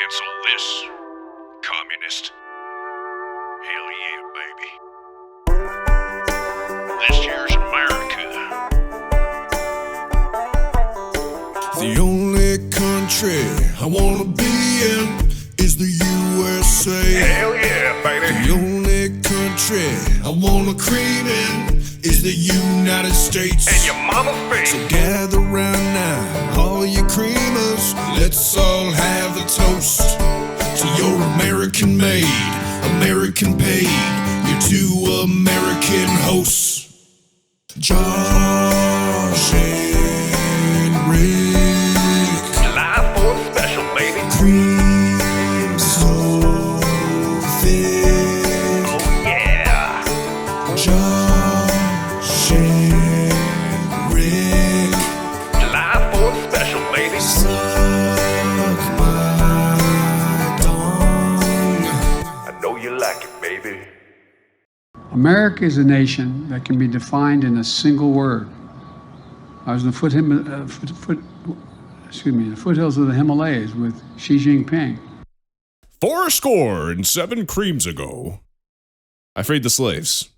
Cancel this, communist. Hell yeah, baby. This here's America. The only country I wanna be in is the USA. Hell yeah, baby. The only country I wanna cream in is the United States. And your mama face. So gather round now, all you creamers. Let's all have a toast to your American made, American paid, your two American hosts, Josh and Rick. Live for the special, baby. Cream so thick. Oh yeah. Josh and Rick. Live for the special, baby. Suck my dong. I know you like it, baby. America is a nation that can be defined in a single word. I was in the foothills of the Himalayas with Xi Jinping. 7 creams ago, I freed the slaves.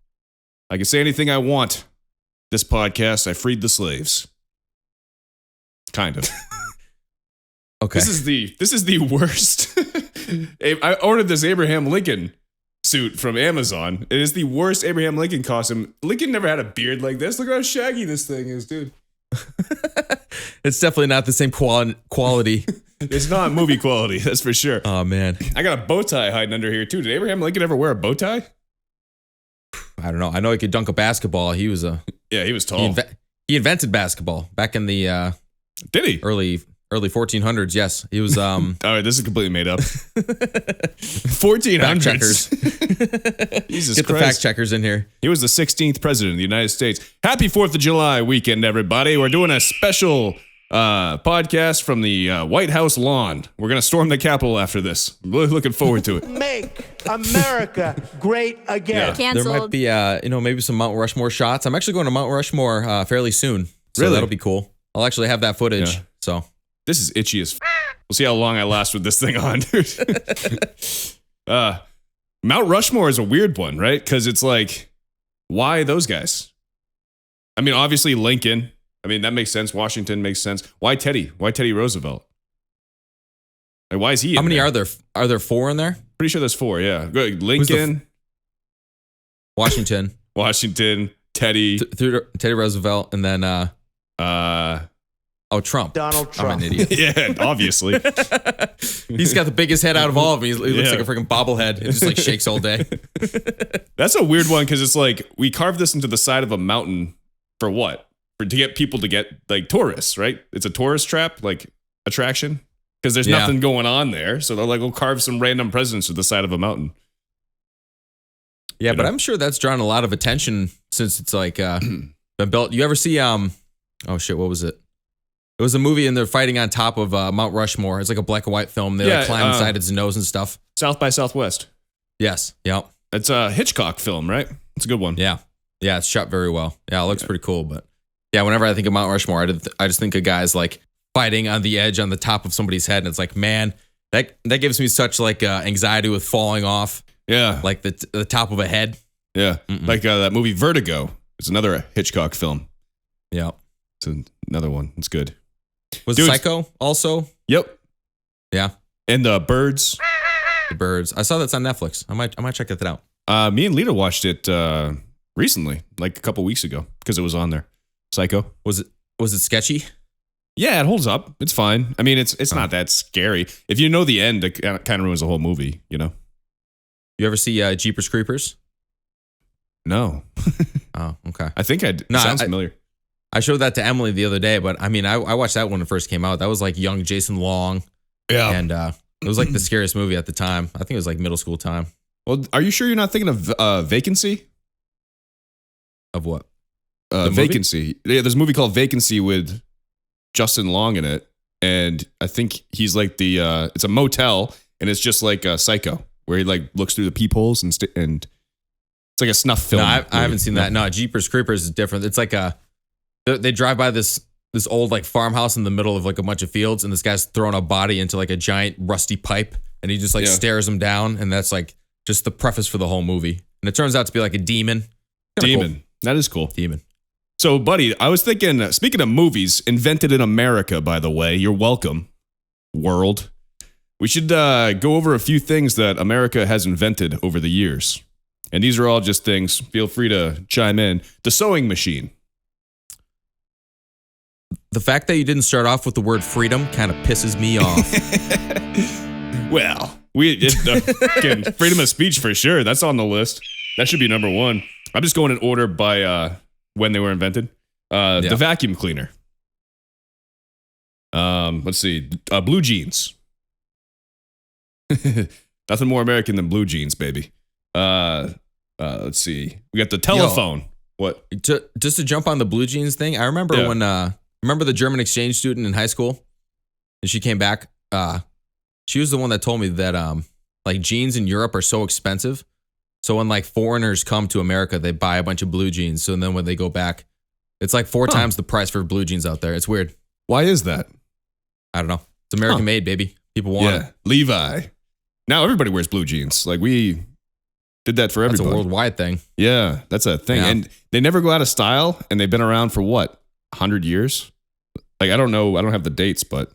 I can say anything I want. This podcast, I freed the slaves. Kind of. Okay. This is the worst. I ordered this Abraham Lincoln suit from Amazon. It is the worst Abraham Lincoln costume. Lincoln never had a beard like this. Look how shaggy this thing is, dude. It's definitely not the same quality. It's not movie quality, that's for sure. Oh, man. I got a bow tie hiding under here, too. Did Abraham Lincoln ever wear a bow tie? I don't know. I know he could dunk a basketball. He was Yeah, he was tall. he invented basketball back in the Did he? early 1400s. Yes, he was. All right, this is completely made up. 1400s. Fact checkers. Jesus Get the Christ. fact checkers in here. He was the 16th president of the United States. Happy 4th of July weekend, everybody. We're doing a special podcast from the White House lawn. We're going to storm the Capitol after this. I'm really looking forward to it. Make America great again. Yeah. There might be, maybe some Mount Rushmore shots. I'm actually going to Mount Rushmore fairly soon. So Really? that'll be cool. I'll actually have that footage. Yeah. So This is itchy as We'll see how long I last with this thing on, dude. Mount Rushmore is a weird one, right? Because it's like, why those guys? I mean, obviously Lincoln. I mean, that makes sense. Washington makes sense. Why Teddy? Why Teddy Roosevelt? Like, why is he? how many are there? Are there 4 in there? Pretty sure there's 4. Yeah, Good. Lincoln, Washington, Washington, Teddy. Teddy Roosevelt, and then Trump. Donald Trump. I'm an idiot. Yeah, obviously. He's got the biggest head out of all of them. He looks Yeah. like a freaking bobblehead. He just like shakes all day. That's a weird one because it's like we carved this into the side of a mountain for what? To get people to get like tourists, right? It's a tourist trap, like attraction, because there's Yeah. nothing going on there. So they're like, we'll carve some random presidents to the side of a mountain. Yeah, You but know? I'm sure that's drawn a lot of attention since it's like been built. You ever see oh shit, what was it? It was a movie and they're fighting on top of Mount Rushmore. It's like a black and white film. They like climb inside its nose and stuff. South by Southwest. Yes. Yep. It's a Hitchcock film, right? It's a good one. Yeah. Yeah, it's shot very well. Yeah, it looks pretty cool. But yeah, whenever I think of Mount Rushmore, I just think of guys like fighting on the edge on the top of somebody's head. And it's like, man, that gives me such like anxiety with falling off Yeah. like the top of a head. Yeah. Like that movie Vertigo. It's another Hitchcock film. Yeah. It's another one. It's good. Was Dude, Psycho also? Yep. Yeah. And Birds. The Birds. I saw that's on Netflix. I might check that out. Me and Lita watched it recently, like a couple weeks ago, because it was on there. Psycho. Was it sketchy? Yeah, it holds up. It's fine. I mean, it's not that scary. If you know the end, it kind of ruins the whole movie, you know? You ever see Jeepers Creepers? No. Oh, okay. I think I did. No, Sounds familiar. I showed that to Emily the other day, but I mean, I watched that when it first came out. That was like young Jason Long, Yeah. and it was like the scariest movie at the time. I think it was like middle school time. Well, are you sure you're not thinking of Vacancy? Of what? movie? Vacancy. Yeah, there's a movie called Vacancy with Justin Long in it. And I think he's like it's a motel and it's just like a Psycho where he like looks through the peepholes and it's like a snuff film. No, I haven't seen that. No, Jeepers Creepers is different. It's like they drive by this this old like farmhouse in the middle of like a bunch of fields, and this guy's throwing a body into like a giant rusty pipe, and he just like stares him down, and that's like just the preface for the whole movie. And it turns out to be like a demon. Demon. Cool. That is cool. Demon. So, buddy, I was thinking, speaking of movies, invented in America, by the way, you're welcome, world. We should go over a few things that America has invented over the years. And these are all just things, feel free to chime in. The sewing machine. The fact that you didn't start off with the word freedom kind of pisses me off. Well, freedom of speech for sure. That's on the list. That should be number one. I'm just going in order by when they were invented. The vacuum cleaner. Let's see. Blue jeans. Nothing more American than blue jeans, baby. Let's see. We got the telephone. What? Just to jump on the blue jeans thing, I remember when remember the German exchange student in high school? And she came back. She was the one that told me that like jeans in Europe are so expensive. So when like foreigners come to America, they buy a bunch of blue jeans. So then when they go back, it's like 4 times the price for blue jeans out there. It's weird. Why is that? I don't know. It's American made, baby. People want it. Levi. Now everybody wears blue jeans. Like we did that for everybody. That's a worldwide thing. Yeah, that's a thing. Yeah. And they never go out of style, and they've been around for what? 100 years? Like I don't know. I don't have the dates, but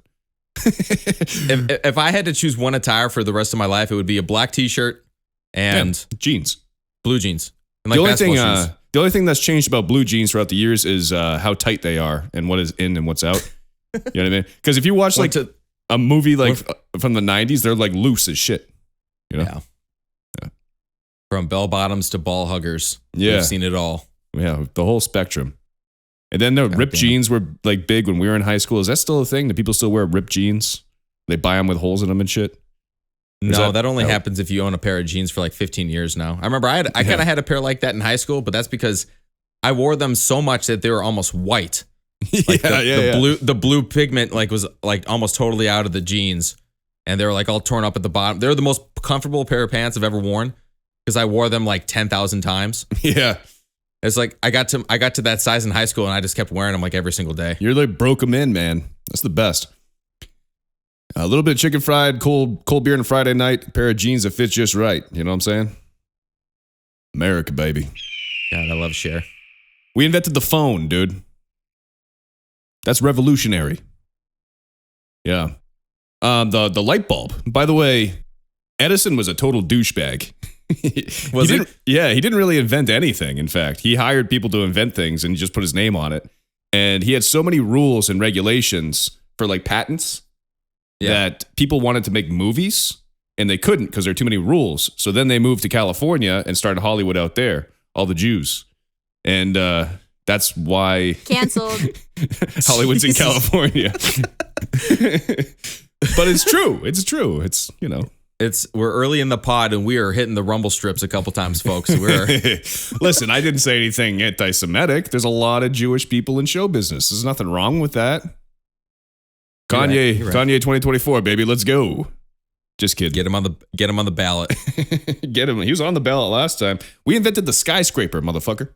if I had to choose one attire for the rest of my life, it would be a black t-shirt and jeans. Blue jeans. And like basketball shoes. The only thing that's changed about blue jeans throughout the years is how tight they are and what is in and what's out. You know what I mean? Because if you watch like a movie like from the 90s, they're like loose as shit. You know? Yeah. From bell bottoms to ball huggers. Yeah. We've seen it all. Yeah, the whole spectrum. And then the ripped jeans were like big when we were in high school. Is that still a thing? Do people still wear ripped jeans? They buy them with holes in them and shit? No, that only happens if you own a pair of jeans for like 15 years now. I remember I kind of had a pair like that in high school, but that's because I wore them so much that they were almost white. Like the blue pigment like was like almost totally out of the jeans, and they were like all torn up at the bottom. They were the most comfortable pair of pants I've ever worn because I wore them like 10,000 times. Yeah. It's like I got to that size in high school, and I just kept wearing them like every single day. You're like broke them in, man. That's the best. A little bit of chicken fried, cold beer on a Friday night, a pair of jeans that fits just right. You know what I'm saying? America, baby. God, I love Cher. We invented the phone, dude. That's revolutionary. Yeah. The light bulb. By the way, Edison was a total douchebag. Was he? Yeah, he didn't really invent anything, in fact. He hired people to invent things and he just put his name on it. And he had so many rules and regulations for like patents that people wanted to make movies and they couldn't because there are too many rules. So then they moved to California and started Hollywood out there, all the Jews. And that's why canceled. Hollywood's in California. But it's true. It's true. It's, you know. We're early in the pod and we are hitting the rumble strips a couple times, folks. Listen, I didn't say anything anti-Semitic. There's a lot of Jewish people in show business. There's nothing wrong with that. Kanye, You're right. Kanye 2024, baby, let's go. Just kidding. Get him on the ballot. Get him. He was on the ballot last time. We invented the skyscraper, motherfucker.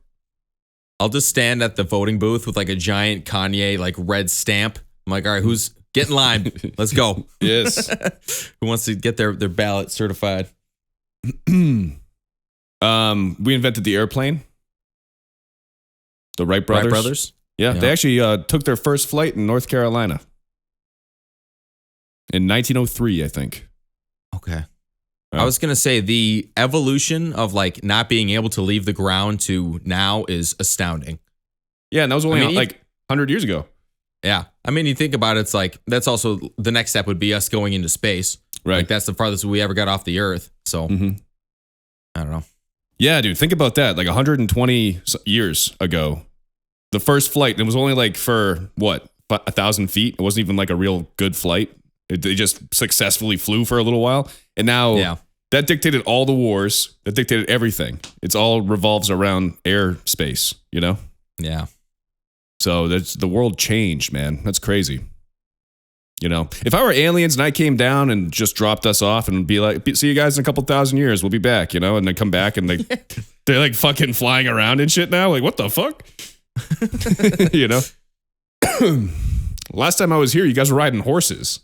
I'll just stand at the voting booth with like a giant Kanye like red stamp. I'm like, all right, who's get in line? Let's go. Yes. Who wants to get their ballot certified? We invented the airplane. The Wright brothers. Wright brothers? Yeah, they actually took their first flight in North Carolina. In 1903, I think. Okay. I was going to say the evolution of like not being able to leave the ground to now is astounding. Yeah, and that was only like 100 years ago. Yeah. I mean, you think about it, it's like that's also the next step would be us going into space. Right. Like that's the farthest we ever got off the earth. So I don't know. Yeah, dude, think about that. Like 120 years ago, the first flight, it was only like for what, 1,000 feet? It wasn't even like a real good flight. They just successfully flew for a little while. And now that dictated all the wars. That dictated everything. It's all revolves around airspace, you know? Yeah. So the world changed, man. That's crazy. You know, if I were aliens and I came down and just dropped us off and be like, see you guys in a couple thousand years, we'll be back, you know? And they come back and they're like fucking flying around and shit now. Like, what the fuck? You know? Last time I was here, you guys were riding horses.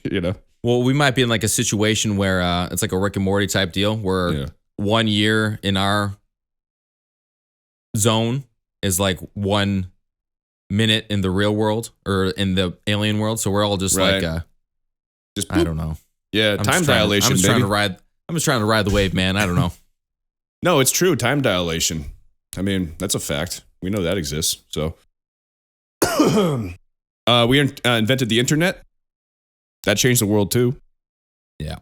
You know? Well, we might be in like a situation where it's like a Rick and Morty type deal where 1 year in our zone is like 1 minute in the real world or in the alien world. So we're all just like, just I don't know. Yeah, time dilation. I'm just trying to ride the wave, man. I don't know. No, it's true. Time dilation. I mean, that's a fact. We know that exists. So, we invented the internet. That changed the world too. Yeah.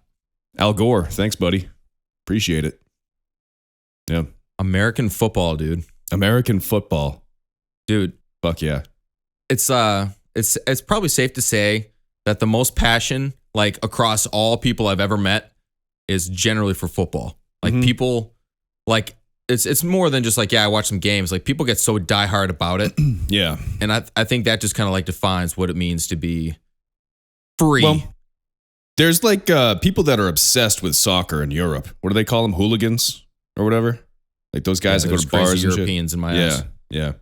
Al Gore, thanks, buddy. Appreciate it. Yeah. American football, dude. American football, dude. Fuck yeah. It's probably safe to say that the most passion, like across all people I've ever met, is generally for football. Like people, like it's more than just like, yeah, I watch some games. Like people get so diehard about it. Yeah. And I think that just kind of like defines what it means to be free. Well, there's like people that are obsessed with soccer in Europe. What do they call them? Hooligans or whatever? Like those guys that go to bars and Europeans shit. In my eyes. Yeah.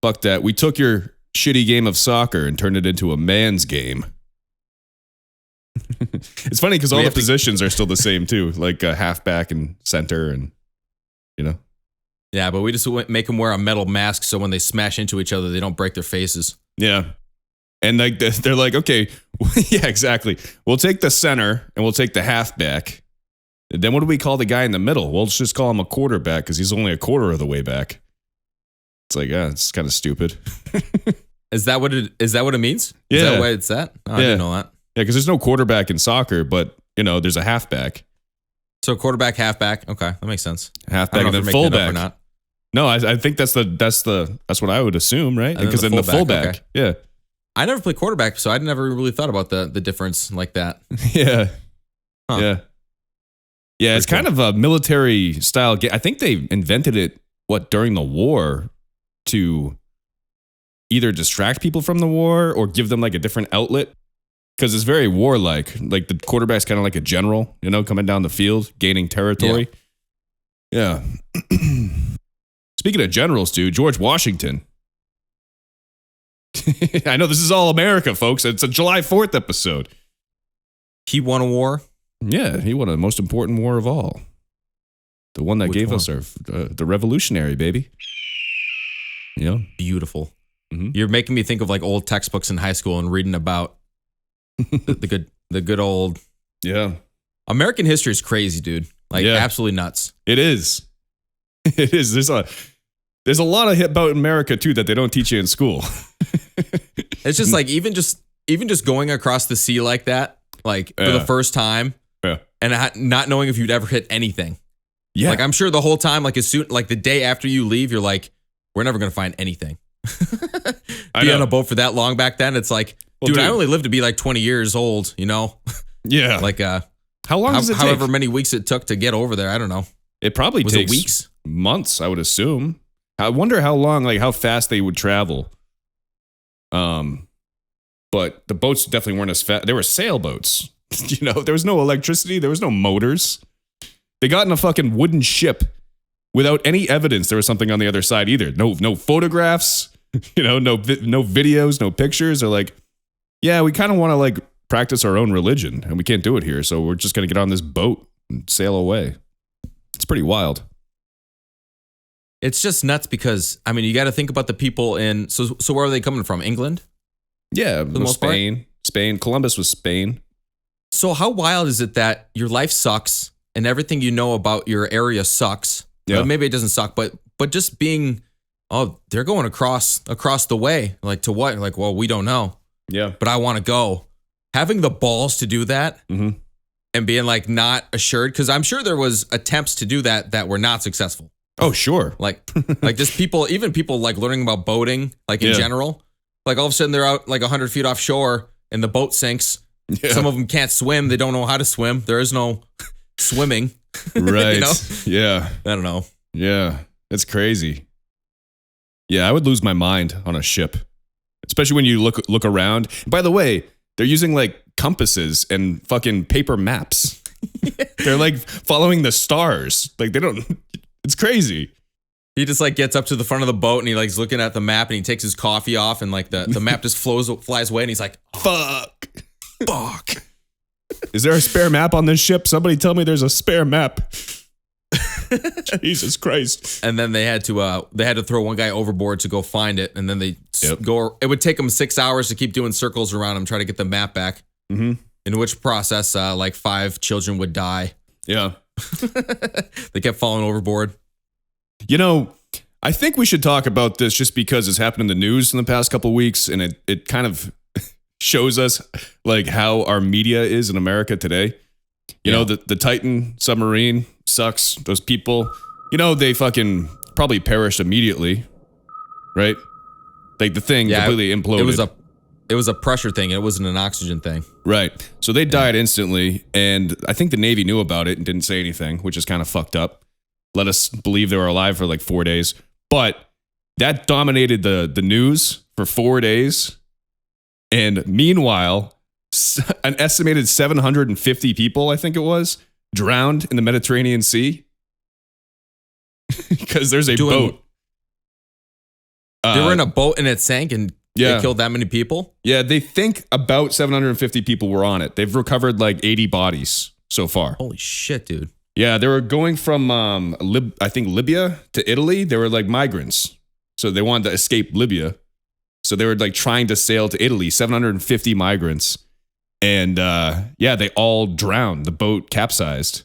Fuck that. We took your shitty game of soccer and turned it into a man's game. It's funny because all the positions are still the same too, like halfback and center, and you know. Yeah, but we just make them wear a metal mask so when they smash into each other, they don't break their faces. Yeah, and like they're like, okay, yeah, exactly. We'll take the center and we'll take the halfback. And then what do we call the guy in the middle? Well, let's just call him a quarterback because he's only a quarter of the way back. It's like, it's kind of stupid. Is that what it means? Yeah. Is that why it's that? Oh, I didn't know that. Yeah, because there's no quarterback in soccer, but you know, there's a halfback. So quarterback, halfback. Okay, that makes sense. Halfback and then fullback. Or not. No, I think that's what I would assume, right? Because then the fullback. Okay. Yeah. I never played quarterback, so I never really thought about the difference like that. Yeah. Huh. Yeah. Yeah, it's kind of a military style game. I think they invented it during the war to either distract people from the war or give them like a different outlet. Because it's very warlike. Like the quarterback's kind of like a general, you know, coming down the field, gaining territory. Yeah. Speaking of generals, dude, George Washington. I know this is all America, folks. It's a July 4th episode. He won a war? Yeah, he won the most important war of all. The one that gave us the Revolutionary, baby. Yeah. Beautiful. Mm-hmm. You're making me think of like old textbooks in high school and reading about the good old American history is crazy, dude. Like absolutely nuts. It is. It is. There's a lot about America too that they don't teach you in school. It's just like even just going across the sea like that, like for the first time, and not knowing if you'd ever hit anything. Yeah, like I'm sure the whole time, like as soon like the day after you leave, you're like, we're never gonna find anything. Be on a boat for that long back then. It's like, dude, I only lived to be like 20 years old, you know? Yeah. Like, how long does it take? However many weeks it took to get over there. I don't know. It probably takes weeks? Months, I would assume. I wonder how long, like how fast they would travel. But the boats definitely weren't as fast. They were sailboats. You know, there was no electricity. There was no motors. They got in a fucking wooden ship without any evidence there was something on the other side either. No photographs, you know, no videos, no pictures. They're like, yeah, we kind of want to like practice our own religion and we can't do it here. So we're just going to get on this boat and sail away. It's pretty wild. It's just nuts because, I mean, you got to think about the people in, so where are they coming from? England? Yeah, Spain. Spain. Columbus was Spain. So how wild is it that your life sucks and everything you know about your area sucks? Yeah. Maybe it doesn't suck, but just being, they're going across the way. Like to what? Like, well, we don't know. Yeah. But I want to go. Having the balls to do that and being like not assured, because I'm sure there was attempts to do that were not successful. Oh, sure. Like just people, even people like learning about boating, like in general, like all of a sudden they're out like 100 feet offshore and the boat sinks. Yeah. Some of them can't swim. They don't know how to swim. There is no swimming. Right. You know? Yeah. I don't know. Yeah. That's crazy. Yeah, I would lose my mind on a ship, especially when you look around. By the way, they're using like compasses and fucking paper maps. They're like following the stars. Like they don't. It's crazy. He just like gets up to the front of the boat and he like is looking at the map and he takes his coffee off and like the map just flies away and he's like, Fuck. Is there a spare map on this ship? Somebody tell me there's a spare map. Jesus Christ. and then they had to throw one guy overboard to go find it, and then they Yep. go. It would take them 6 hours to keep doing circles around him, try to get the map back. Mm-hmm. In which process, like 5 children would die. Yeah. They kept falling overboard. You know, I think we should talk about this just because it's happened in the news in the past couple of weeks, and it kind of shows us like how our media is in America today. You know, the Titan submarine sucks. Those people, you know, they fucking probably perished immediately, right? Like the thing completely imploded. It was a pressure thing. It wasn't an oxygen thing. Right. So they died instantly, and I think the Navy knew about it and didn't say anything, which is kind of fucked up. Let us believe they were alive for like 4 days. But that dominated the news for 4 days. And meanwhile, an estimated 750 people, I think it was, drowned in the Mediterranean Sea. Because there's a boat. They were in a boat and it sank and Yeah. they killed that many people? Yeah, they think about 750 people were on it. They've recovered like 80 bodies so far. Holy shit, dude. Yeah, they were going from I think Libya to Italy. They were like migrants, so they wanted to escape Libya. So they were like trying to sail to Italy. 750 migrants, and yeah, they all drowned. The boat capsized,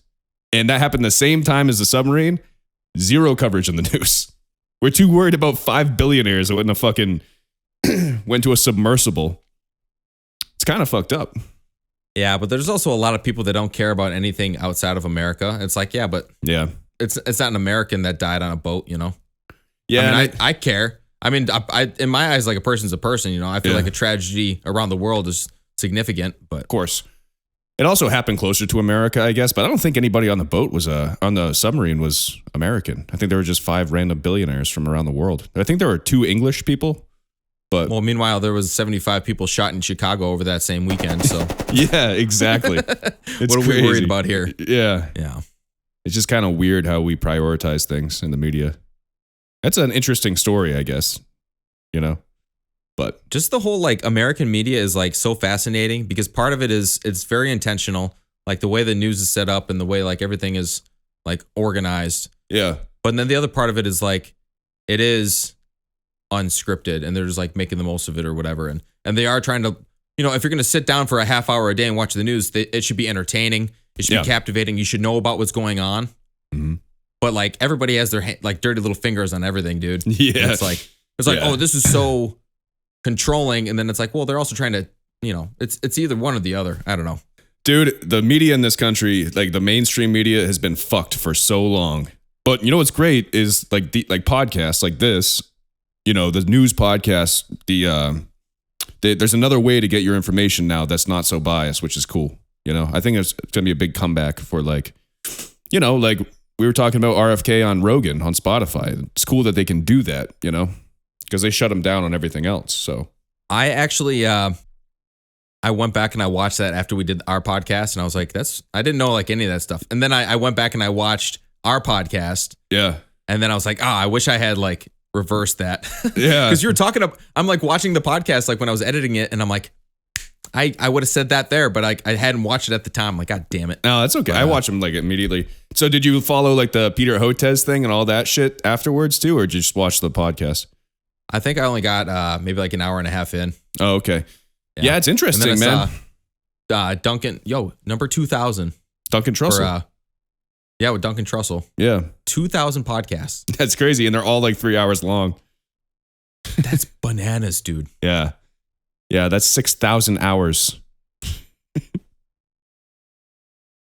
and that happened the same time as the submarine. Zero coverage in the news. We're too worried about 5 billionaires that went in a fucking went to a submersible. It's kind of fucked up. Yeah, but there's also a lot of people that don't care about anything outside of America. It's like, yeah, but Yeah, it's not an American that died on a boat, you know? yeah. I mean, I care. I mean, I in my eyes, like a person's a person, you know? I feel like a tragedy around the world is significant, but... Of course. It also happened closer to America, I guess, but I don't think anybody on the boat was on the submarine was American. I think there were just 5 random billionaires from around the world. I think there were 2 English people, but Well, meanwhile, there was 75 people shot in Chicago over that same weekend, so... yeah, exactly. It's what are crazy. we worried about here? Yeah. Yeah. It's just kind of weird how we prioritize things in the media. That's an interesting story, I guess, you know? But Just the whole, like, American media is, like, so fascinating because part of it is, it's very intentional, like, the way the news is set up and the way, like, everything is, like, organized. yeah. But then the other part of it is, like, it is unscripted and they're just, like, making the most of it or whatever. And they are trying to, you know, if you're going to sit down for a half hour a day and watch the news, it should be entertaining. It should be captivating. You should know about what's going on. Mm-hmm. But, like, everybody has their, like, dirty little fingers on everything, dude. Yeah. It's like, Yeah. oh, this is so controlling. And then it's like, well, they're also trying to, you know, it's either one or the other. I don't know. Dude, the media in this country, like the mainstream media, has been fucked for so long. But you know what's great is like podcasts like this, you know, the news podcasts. There's another way to get your information now that's not so biased, which is cool. You know, I think it's gonna be a big comeback for like, you know, like we were talking about RFK on Rogan on Spotify. It's cool that they can do that, you know, because they shut them down on everything else. So I actually, I went back and I watched that after we did our podcast and I was like, I didn't know like any of that stuff. And then I went back and I watched our podcast yeah, and then I was like, I wish I had like reversed that. yeah, Because you were talking about, I'm like watching the podcast like when I was editing it and I'm like, I would have said that there, but I hadn't watched it at the time. I'm like, God damn it. No, that's okay. I watched them like immediately. So did you follow like the Peter Hotez thing and all that shit afterwards too, or did you just watch the podcast? I think I only got maybe like an hour and a half in. Oh, okay. Yeah, it's And then interesting, I man. saw, Duncan, number 2,000. Duncan Trussell. Yeah, with Duncan Trussell. Yeah, 2,000 podcasts. that's crazy, and they're all like 3 hours long. That's bananas, dude. Yeah, yeah, that's 6,000 hours.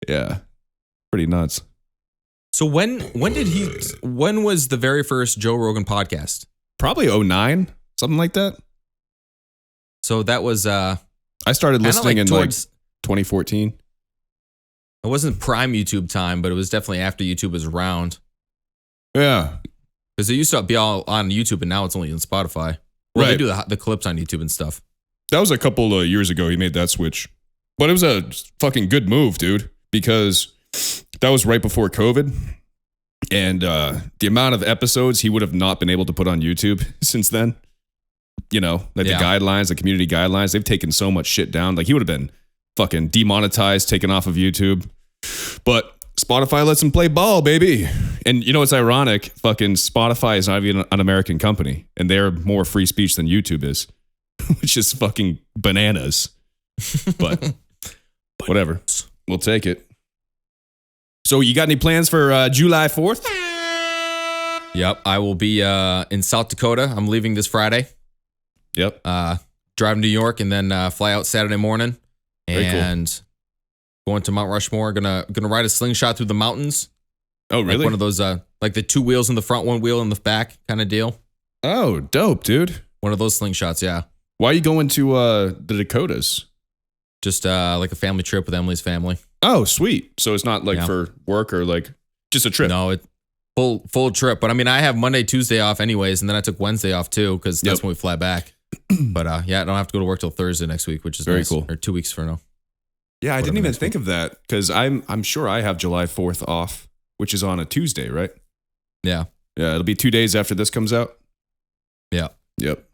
Yeah, pretty nuts. So when was the very first Joe Rogan podcast? Probably 09, something like that. So that was I started kinda listening in towards, like 2014. it wasn't prime YouTube time, but it was definitely after YouTube was around. Yeah, Because it used to be all on YouTube and now it's only on Spotify. Well, they Right. do the clips on YouTube and stuff. that was a couple of years ago. He made that switch, but it was a fucking good move, dude, because that was right before COVID, And the amount of episodes he would have not been able to put on YouTube since then, you know, like the guidelines, the community guidelines, they've taken so much shit down. Like he would have been fucking demonetized, taken off of YouTube. But Spotify lets him play ball, baby. And you know what's ironic? Fucking Spotify is not even an American company, and they're more free speech than YouTube is, which is fucking bananas. But whatever, we'll take it. So you got any plans for July 4th? Yep, I will be in South Dakota. I'm leaving this Friday. Yep. Drive to New York and then fly out Saturday morning. Very and going to Mount Rushmore. Gonna ride a slingshot through the mountains. Oh, really? Like one of those like the 2 wheels in the front, 1 wheel in the back kind of deal. Oh, dope, dude. One of those slingshots, yeah. Why are you going to the Dakotas? Just like a family trip with Emily's family. Oh, sweet. So it's not like for work or like just a trip. No, it full trip. But I mean, I have Monday, Tuesday off anyways, and then I took Wednesday off too because that's when we fly back. But yeah, I don't have to go to work till Thursday next week, which is very nice. cool. Or 2 weeks from now. Yeah, I didn't even think of that because I'm sure I have July 4th off, which is on a Tuesday, right? Yeah. Yeah, it'll be 2 days after this comes out. Yeah. Yep.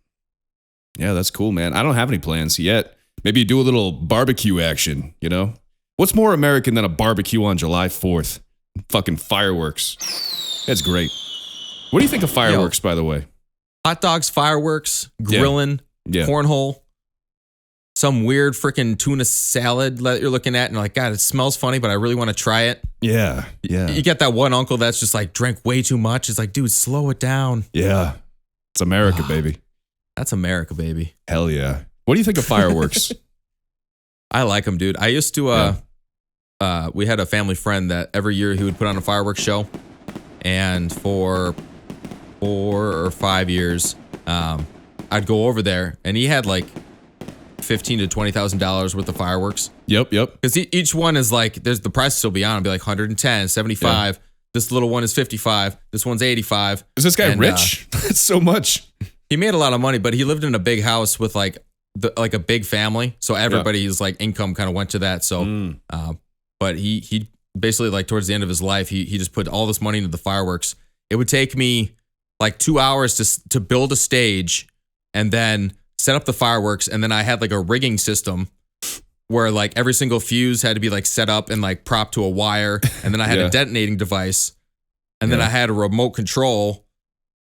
Yeah, that's cool, man. I don't have any plans yet. Maybe do a little barbecue action, you know? What's more American than a barbecue on July 4th? Fucking fireworks. That's great. What do you think of fireworks, by the way? Hot dogs, fireworks, grilling, Yeah. cornhole, some weird freaking tuna salad that you're looking at and you're like, God, it smells funny, but I really want to try it. Yeah. Yeah. You get that one uncle that's just like drank way too much. It's like, dude, slow it down. Yeah. It's America, baby. That's America, baby. Hell yeah. What do you think of fireworks? I like them, dude. I used to, we had a family friend that every year he would put on a fireworks show. And for 4 or 5 years, I'd go over there and he had like $15,000 to $20,000 worth of fireworks. Yep. Because each one is like, there's the price will be on. It'll be like 110, 75. Yeah. This little one is 55. This one's 85. Is this guy rich? That's so much. He made a lot of money, but he lived in a big house with like a big family. So everybody's like income kind of went to that. So, but he basically like towards the end of his life, he just put all this money into the fireworks. It would take me like 2 hours to build a stage and then set up the fireworks. And then I had like a rigging system where like every single fuse had to be like set up and like propped to a wire. And then I had a detonating device. And then I had a remote control.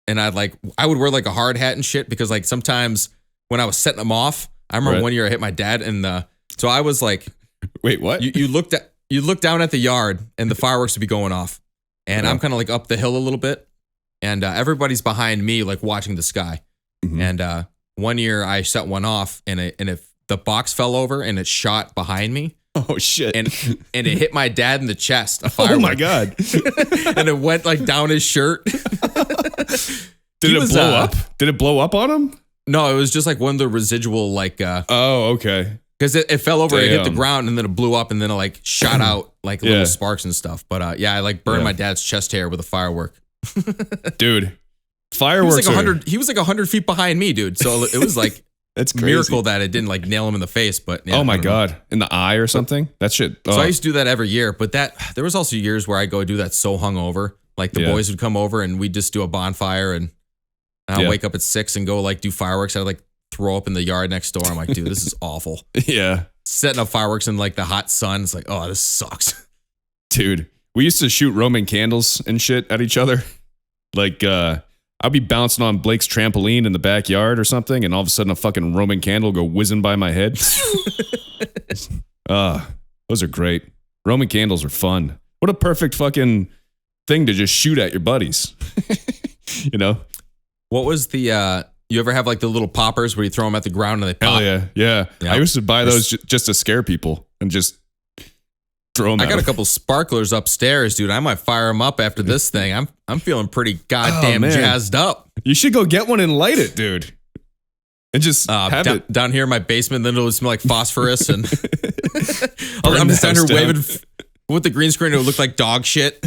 And I would wear like a hard hat and shit because like sometimes when I was setting them off, I remember one year I hit my dad so I was like, wait, what? You look down at the yard and the fireworks would be going off. And I'm kind of like up the hill a little bit. And everybody's behind me, like watching the sky. Mm-hmm. And one year I set one off and if the box fell over and it shot behind me. Oh shit. And it hit my dad in the chest. A firework. Oh my God. And it went like down his shirt. Did it blow up? Did it blow up on him? No, it was just like one of the residual like oh, okay. Because it fell over, it hit the ground, and then it blew up, and then it like shot out like little sparks and stuff. But I like burned my dad's chest hair with a firework. Dude, fireworks. He was like 100 feet behind me, dude. So it was like it's crazy. Miracle that it didn't like nail him in the face. But oh my God, in the eye or something. That shit. So I used to do that every year. But there was also years where I go do that so hungover. Like the boys would come over and we'd just do a bonfire, and I'd wake up at 6 and go like do fireworks. I'd like throw up in the yard next door. I'm like, dude, this is awful. Yeah. Setting up fireworks in like the hot sun. It's like, oh, this sucks. Dude, we used to shoot Roman candles and shit at each other. Like, I'd be bouncing on Blake's trampoline in the backyard or something, and all of a sudden a fucking Roman candle go whizzing by my head. Those are great. Roman candles are fun. What a perfect fucking thing to just shoot at your buddies. You know? What was the you ever have like the little poppers where you throw them at the ground and they pop? Hell yeah. I used to buy those just to scare people and just throw them. I got a couple sparklers upstairs, dude. I might fire them up after this thing. I'm feeling pretty goddamn jazzed up. You should go get one and light it, dude. And just have it down here in my basement. Then it'll smell like phosphorus, and I'm just down here waving with the green screen. It'll look like dog shit.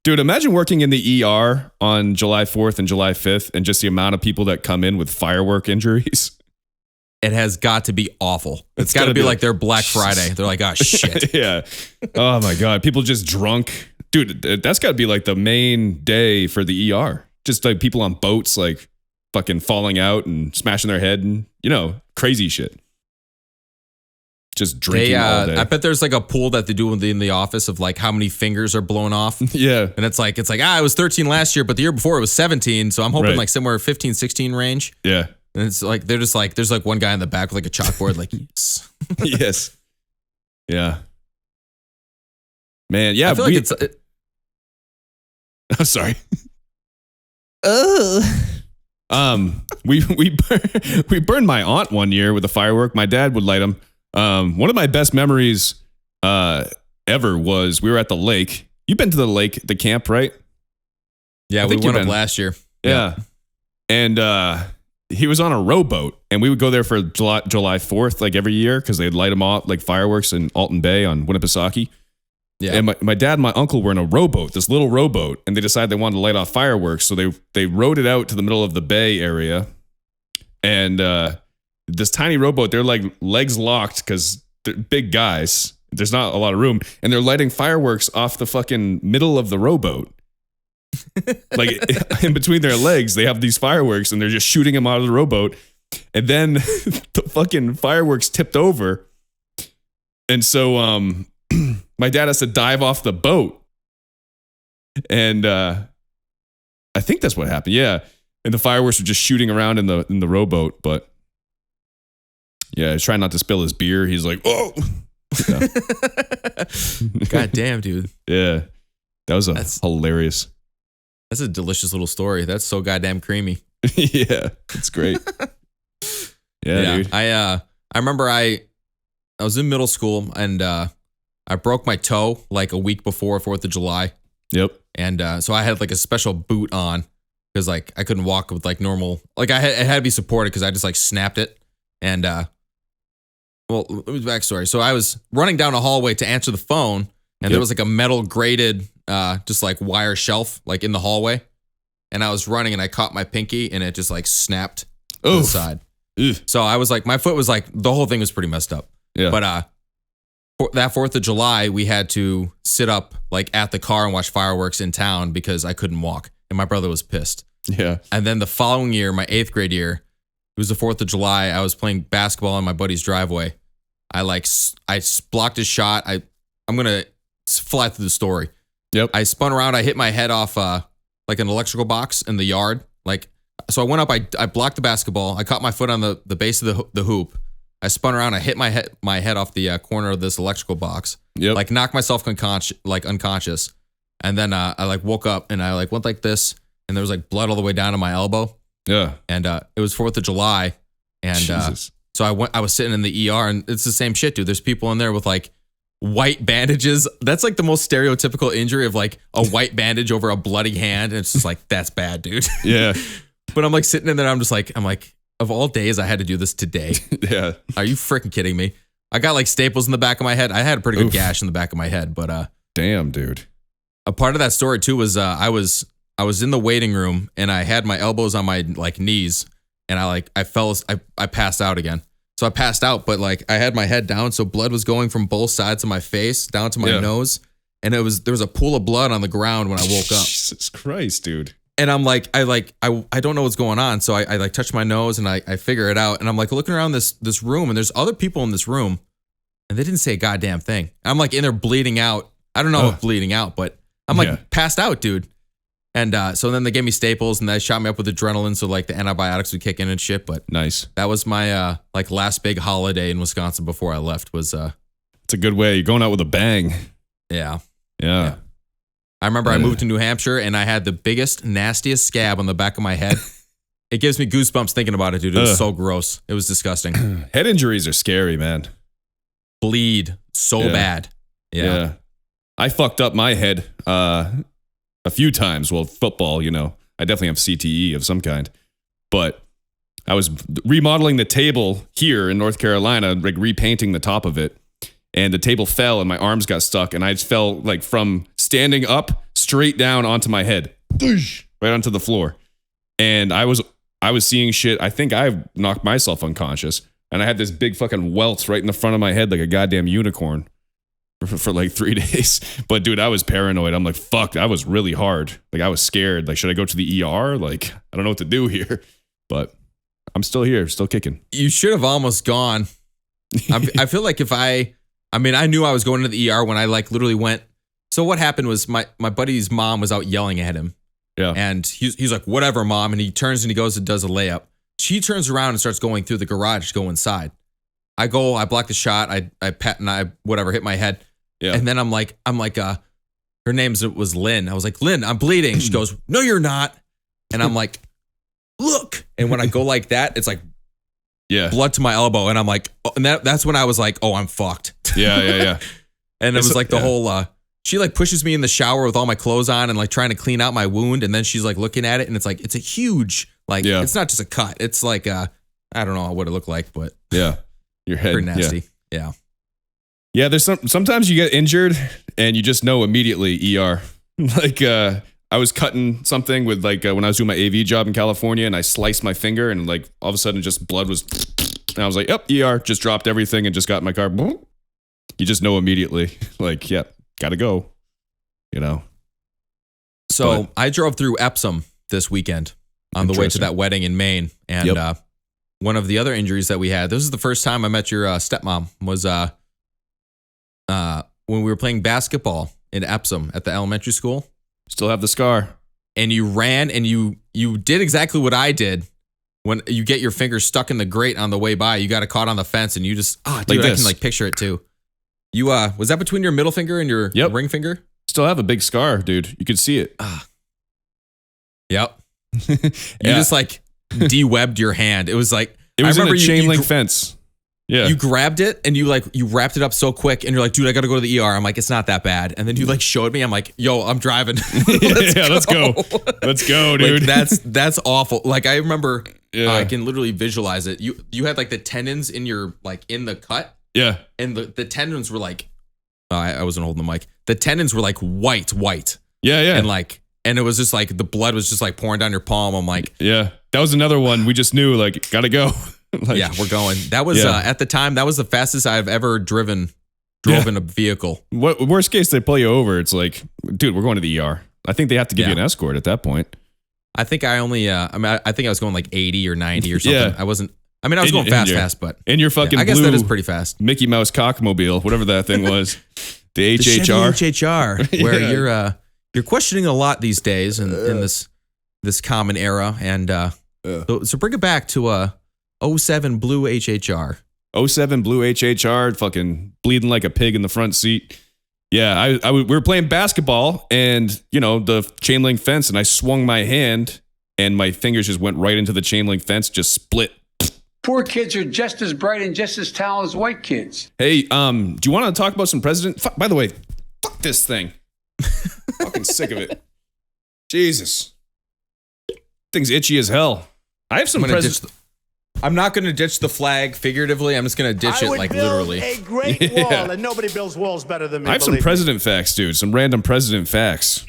Dude, imagine working in the ER on July 4th and July 5th and just the amount of people that come in with firework injuries. It has got to be awful. It's got to be like their Black Friday. They're like, oh, shit. Yeah. Oh, my God. People just drunk, Dude, that's got to be like the main day for the ER. Just like people on boats, like fucking falling out and smashing their head and, crazy shit. Just drinking all day. I bet there's like a pool that they do in the office of like how many fingers are blown off. Yeah. And it's like, it was 13 last year, but the year before it was 17. So I'm hoping Right. like somewhere 15, 16 range. Yeah. And it's like, they're just like, there's like one guy in the back with like a chalkboard, like, yes. Yes. Yeah. Man, yeah. I feel like it's. I'm sorry. We burned my aunt one year with a firework. My dad would light them. One of my best memories ever was we were at the lake. You've been to the lake, the camp, right? Yeah, I we think went you've up been. last year. Yeah. And he was on a rowboat, and we would go there for July 4th, like every year, because they'd light them off like fireworks in Alton Bay on Winnipesaukee. Yeah. And my dad and my uncle were in a rowboat, this little rowboat, and they decided they wanted to light off fireworks. So they rowed it out to the middle of the bay area. And this tiny rowboat, they're like legs locked because they're big guys. There's not a lot of room. And they're lighting fireworks off the fucking middle of the rowboat. Like in between their legs, they have these fireworks and they're just shooting them out of the rowboat. And then the fucking fireworks tipped over. And so my dad has to dive off the boat. And I think that's what happened. Yeah. And the fireworks were just shooting around in the rowboat. But yeah, he's trying not to spill his beer. He's like, oh. Yeah. God damn, dude. Yeah. That was hilarious. That's a delicious little story. That's so goddamn creamy. Yeah. It's great. Yeah, dude. I remember I was in middle school and I broke my toe like a week before 4th of July. Yep. And so I had like a special boot on because like I couldn't walk with like normal, like it had to be supported because I just like snapped it. And well, let me backstory. So I was running down a hallway to answer the phone and there was like a metal grated just like wire shelf like in the hallway. And I was running and I caught my pinky and it just like snapped to the side. Oof. So I was like, my foot was like, the whole thing was pretty messed up. Yeah. But that 4th of July, we had to sit up like at the car and watch fireworks in town because I couldn't walk. And my brother was pissed. Yeah. And then the following year, my 8th grade year, it was the 4th of July. I was playing basketball on my buddy's driveway. I blocked his shot. I'm going to fly through the story. Yep. I spun around. I hit my head off like an electrical box in the yard. So I went up, I blocked the basketball. I caught my foot on the base of the hoop. I spun around. I hit my head off the corner of this electrical box. Yep. Like knocked myself unconscious. And then I like woke up and I like went like this and there was like blood all the way down to my elbow. Yeah. And it was 4th of July. And Jesus. so I was sitting in the ER and it's the same shit, dude. There's people in there with like white bandages. That's like the most stereotypical injury of like a white bandage over a bloody hand. And it's just like, that's bad, dude. Yeah. But I'm like sitting in there. I'm like, of all days, I had to do this today. Yeah. Are you freaking kidding me? I got like staples in the back of my head. I had a pretty good gash in the back of my head. But damn, dude. a part of that story too was I was in the waiting room and I had my elbows on my like knees and I passed out again. So I passed out, but like I had my head down, so blood was going from both sides of my face down to my nose, and there was a pool of blood on the ground when I woke up. Jesus Christ, dude. And I'm like, I don't know what's going on. So I like touch my nose and I figure it out. And I'm like looking around this room and there's other people in this room and they didn't say a goddamn thing. I'm like in there bleeding out. I don't know if bleeding out, but I'm like passed out, dude. And so then they gave me staples and they shot me up with adrenaline. So like the antibiotics would kick in and shit. But nice. That was my like last big holiday in Wisconsin before I left was it's a good way. You're going out with a bang. Yeah. Yeah. I remember I moved to New Hampshire and I had the biggest, nastiest scab on the back of my head. It gives me goosebumps thinking about it, dude. It was so gross. It was disgusting. Head injuries are scary, man. Bleed so bad. Yeah. I fucked up my head a few times. Well, football, I definitely have CTE of some kind. But I was remodeling the table here in North Carolina, like repainting the top of it. And the table fell and my arms got stuck and I just fell like from standing up straight down onto my head. Right onto the floor. And I was seeing shit. I think I knocked myself unconscious. And I had this big fucking welt right in the front of my head like a goddamn unicorn for like 3 days. But dude, I was paranoid. I'm like, fuck, that was really hard. Like I was scared. Like, should I go to the ER? Like, I don't know what to do here. But I'm still here, still kicking. You should have almost gone. I feel like if I knew I was going to the ER when I like literally went. So what happened was my buddy's mom was out yelling at him. Yeah. And he's like, whatever, mom. And he turns and he goes and does a layup. She turns around and starts going through the garage to go inside. I go, I block the shot. I pat and I whatever hit my head. Yeah. And then I'm like, her name was Lynn. I was like, Lynn, I'm bleeding. She goes, no, you're not. And I'm like, look. And when I go like that, it's like blood to my elbow. And I'm like, oh, and that's when I was like, oh, I'm fucked. Yeah. And it was like the whole, she like pushes me in the shower with all my clothes on and like trying to clean out my wound. And then she's like looking at it and it's like, it's a huge, like, it's not just a cut. It's like, I don't know what it looked like, but yeah, your head. Pretty nasty. Yeah. Yeah, there's sometimes you get injured and you just know immediately ER. Like I was cutting something with like when I was doing my AV job in California and I sliced my finger and like all of a sudden just blood was and I was like, yep, ER, just dropped everything and just got in my car. You just know immediately. Like, yeah, gotta go. You know. So I drove through Epsom this weekend on the way to that wedding in Maine. And one of the other injuries that we had, this is the first time I met your stepmom, was when we were playing basketball in Epsom at the elementary school. Still have the scar. And you ran and you did exactly what I did. When you get your finger stuck in the grate on the way by, you got it caught on the fence and you just, dude, I can like picture it too. You, was that between your middle finger and your ring finger? Still have a big scar, dude. You could see it. Yep. You just like de-webbed your hand. It was like, it was in a chain link fence. Yeah. You grabbed it and you wrapped it up so quick and you're like, dude, I got to go to the ER. I'm like, it's not that bad. And then you like showed me, I'm like, yo, I'm driving. Let's go. Let's go, dude. Like, that's awful. Like I remember, I can literally visualize it. You had like the tendons in your, like in the cut. Yeah. And the tendons were like, I wasn't holding the mic. The tendons were like white. Yeah. And it was just like, the blood was just like pouring down your palm. I'm like, yeah, that was another one. We just knew like, gotta go. Like, yeah, we're going. That was at the time, that was the fastest I've ever drove in a vehicle. What worst case, they pull you over. It's like, dude, we're going to the ER. I think they have to give you an escort at that point. I think I only, I think I was going like 80 or 90 or something. Yeah. I was going fast, but. In your fucking I guess blue that is pretty fast. Mickey Mouse cockmobile, whatever that thing was. The HHR. The HHR, where you're questioning a lot these days in this common era. And so bring it back to 07 blue HHR. 07 blue HHR, fucking bleeding like a pig in the front seat. Yeah, we were playing basketball and, you know, the chain link fence, and I swung my hand and my fingers just went right into the chain link fence, just split. Poor kids are just as bright and just as talented as white kids. Hey, do you want to talk about some president? By the way, fuck this thing. Fucking sick of it. Jesus. Thing's itchy as hell. I have some president. I'm not going to ditch the flag figuratively. I'm just going to ditch it like literally. A great wall, and nobody builds walls better than me. I have some president facts, dude. Some random president facts.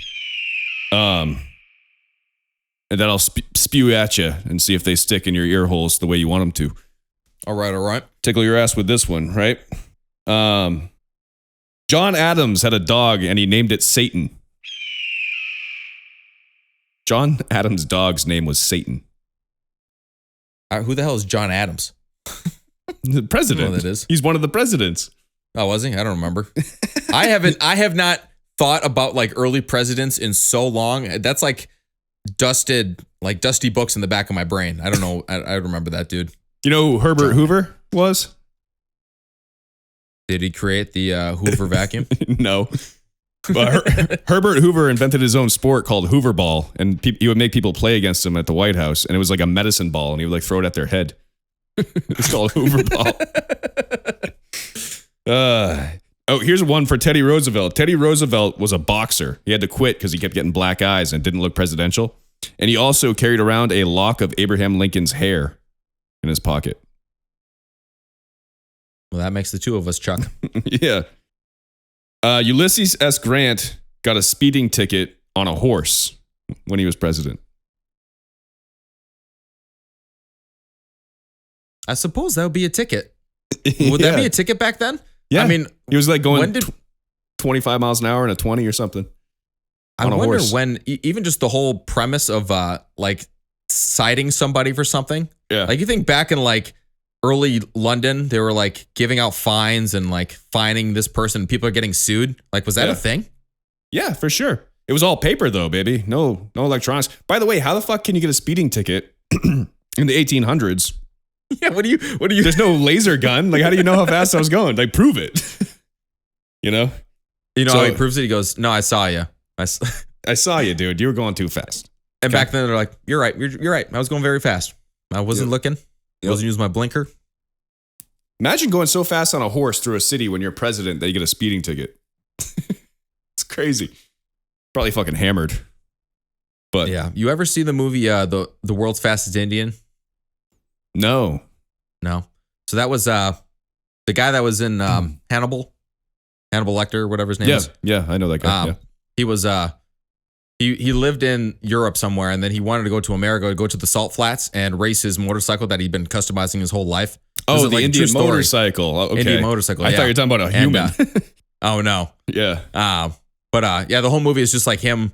And then I'll spew at you and see if they stick in your ear holes the way you want them to. All right. Tickle your ass with this one, right? John Adams had a dog and he named it Satan. John Adams' dog's name was Satan. Who the hell is John Adams? The president. I don't know who that is. He's one of the presidents. Oh, was he? I don't remember. I have not thought about like early presidents in so long. That's like dusty books in the back of my brain. I don't know. I remember that dude. You know who Herbert Hoover was? Did he create the Hoover vacuum? No. Herbert Hoover invented his own sport called Hoover ball, and he would make people play against him at the White House, and it was like a medicine ball, and he would like throw it at their head. It's called Hoover ball. Here's one for Teddy Roosevelt. Teddy Roosevelt was a boxer. He had to quit because he kept getting black eyes and didn't look presidential. And he also carried around a lock of Abraham Lincoln's hair in his pocket. Well, that makes the two of us, Chuck. Yeah. Ulysses S. Grant got a speeding ticket on a horse when he was president. I suppose that would be a ticket. Would that be a ticket back then? Yeah. I mean, he was like going 25 miles an hour and a 20 or something. I On a wonder horse. when, even just the whole premise of like citing somebody for something. Yeah. Like you think back in like early London, they were like giving out fines and like fining this person. People are getting sued. Like, was that a thing? Yeah, for sure. It was all paper though, baby. No electronics. By the way, how the fuck can you get a speeding ticket in the 1800s? Yeah. What do you? There's no laser gun. Like, how do you know how fast I was going? Like, prove it. You know? You know So- how he proves it? He goes, "No, I saw you." I saw you, dude. You were going too fast. And back then they're like, "You're right. You're right. I was going very fast. I wasn't looking. I wasn't using my blinker." Imagine going so fast on a horse through a city when you're president that you get a speeding ticket. It's crazy. Probably fucking hammered. But Yeah. You ever see the movie the World's Fastest Indian? no. No. So that was the guy that was in Hannibal Lecter, whatever his name Yeah, is. yeah, I know that guy. Yeah. He was he lived in Europe somewhere, and then he wanted to go to America to go to the salt flats and race his motorcycle that he'd been customizing his whole life. This Oh, is the like a Indian true story. motorcycle. Oh, okay. Indian motorcycle. I thought you were talking about a human. Oh no. Yeah. But the whole movie is just like him.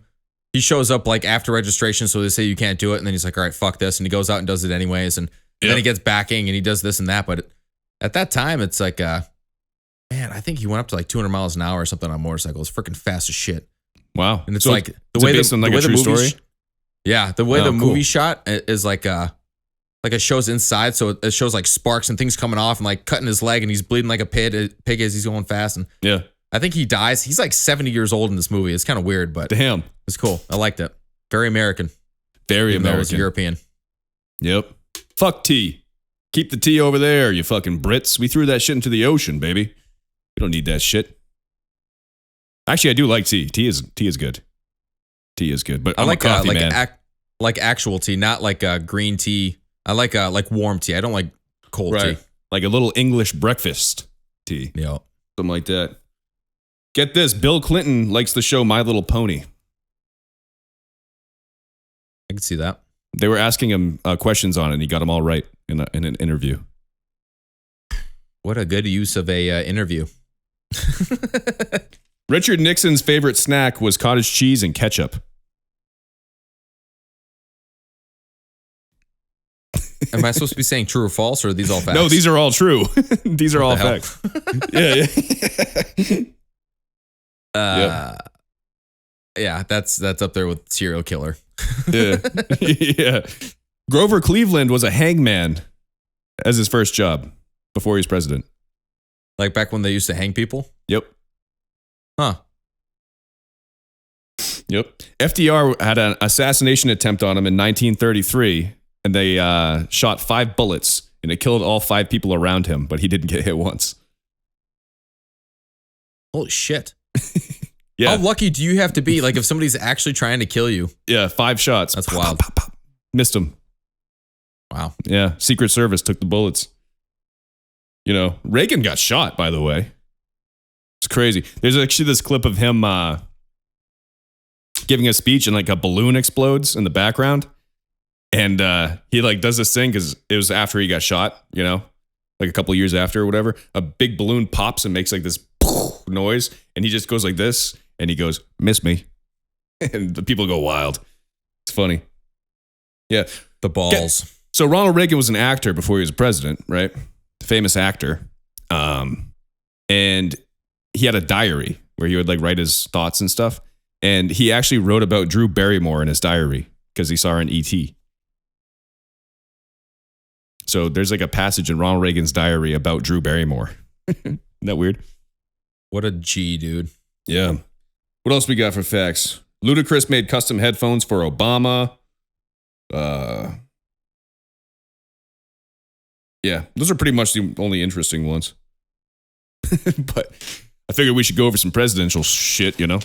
He shows up like after registration, so they say you can't do it, and then he's like, "All right, fuck this," and he goes out and does it anyways, and then he gets backing and he does this and that. But at that time, it's like, man, I think he went up to like 200 miles an hour or something on a motorcycle. It's freaking fast as shit. Wow. And it's So like the is it way based on like a true story? Yeah, the way Oh, the cool. movie shot is like it shows inside, so it shows like sparks and things coming off and like cutting his leg, and he's bleeding like a pig as he's going fast. And Yeah. I think he dies. He's like 70 years old in this movie. It's kind of weird, but Damn. it's cool. I liked it. Very American. Very Even though it's American. European. Yep. Fuck tea. Keep the tea over there, you fucking Brits. We threw that shit into the ocean, baby. We don't need that shit. Actually, I do like tea. Tea is good. Tea is good, but I I'm like a coffee man. like actual tea, not like green tea. I like warm tea. I don't like cold Right. tea. Like a little English breakfast tea. Yeah. Something like that. Get this. Bill Clinton likes the show My Little Pony. I can see that. They were asking him questions on it, and he got them all right in an interview. What a good use of a interview. Richard Nixon's favorite snack was cottage cheese and ketchup. Am I supposed to be saying true or false, or are these all facts? No, these are all true. These are all the hell? facts. Yeah. Yeah, that's up there with serial killer. Yeah. Yeah. Grover Cleveland was a hangman as his first job before he was president. Like back when they used to hang people? Yep. Huh. Yep. FDR had an assassination attempt on him in 1933, and they shot 5 bullets, and it killed all 5 people around him, but he didn't get hit once. Holy shit. Yeah. How lucky do you have to be? Like if somebody's actually trying to kill you. Yeah, 5 shots. That's Pop, wild. pop, pop, pop. Missed him. Wow. Yeah, Secret Service took the bullets. You know, Reagan got shot, by the way. It's crazy. There's actually this clip of him giving a speech and like a balloon explodes in the background. And he like does this thing because it was after he got shot, you know, like a couple years after or whatever. A big balloon pops and makes like this noise. And he just goes like this and he goes, "Miss me." And the people go wild. It's funny. Yeah. The balls. So Ronald Reagan was an actor before he was a president, right? Famous actor. And he had a diary where he would like write his thoughts and stuff. And he actually wrote about Drew Barrymore in his diary because he saw her in E.T. So there's like a passage in Ronald Reagan's diary about Drew Barrymore. Isn't that weird? What a G, dude. Yeah. What else we got for facts? Ludacris made custom headphones for Obama. Yeah, those are pretty much the only interesting ones. But I figured we should go over some presidential shit, you know?